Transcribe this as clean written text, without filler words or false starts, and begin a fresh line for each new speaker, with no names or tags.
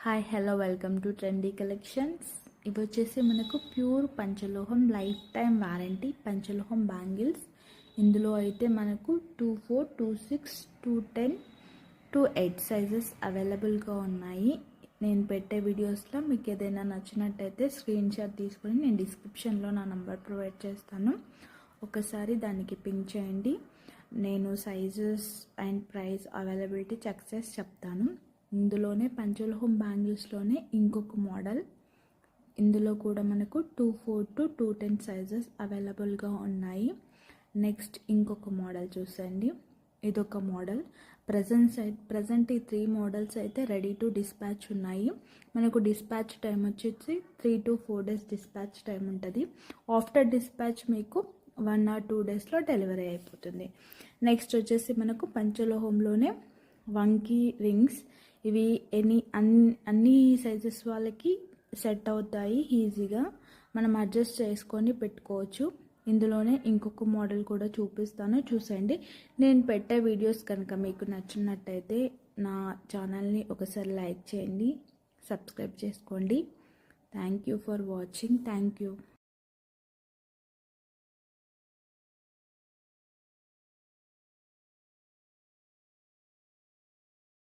Hi hello welcome to trendy collections. ఇవి వచ్చేసి మనకు ప్యూర్ పంచలోహం లైఫ్ టైం వారంటీ పంచలోహం బ్యాంగిల్స్. ఇందులో అయితే మనకు 24, 26, 210, 28 సైజెస్ అవైలబుల్గా ఉన్నాయి. నేను పెట్టే వీడియోస్లో మీకు ఏదైనా నచ్చినట్టయితే స్క్రీన్ షాట్ తీసుకొని నేను డిస్క్రిప్షన్లో నా నంబర్ ప్రొవైడ్ చేస్తాను. ఒకసారి దానికి పింక్ చేయండి. నేను sizes and price availability check చేసి చెప్తాను. ఇందులోనే పంచలోహం బ్యాంగిల్స్లోనే ఇంకొక మోడల్. ఇందులో కూడా మనకు 24 to 210 సైజెస్ అవైలబుల్గా ఉన్నాయి. నెక్స్ట్ ఇంకొక మోడల్ చూసండి. ఇదొక మోడల్. ప్రజెంట్ ఈ 3 మోడల్స్ అయితే రెడీ టు డిస్పాచ్ ఉన్నాయి. మనకు డిస్పాచ్ టైం వచ్చేసి 3 to 4 days డిస్పాచ్ టైం ఉంటుంది. ఆఫ్టర్ డిస్పాచ్ మీకు 1 or 2 daysలో డెలివరీ అయిపోతుంది. నెక్స్ట్ వచ్చేసి మనకు పంచలోహంలోనే వంకీ రింగ్స్. ఇవి అన్ని సైజెస్ వాళ్ళకి సెట్ అవుతాయి. ఈజీగా మనం అడ్జస్ట్ చేసుకొని పెట్టుకోవచ్చు. ఇందులోనే ఇంకొక మోడల్ కూడా చూపిస్తాను, చూసండి. నేను పెట్టే వీడియోస్ కనుక మీకు నచ్చినట్టయితే నా ఛానల్ని ఒకసారి లైక్ చేయండి, సబ్స్క్రైబ్ చేసుకోండి. Thank you for watching. Thank you.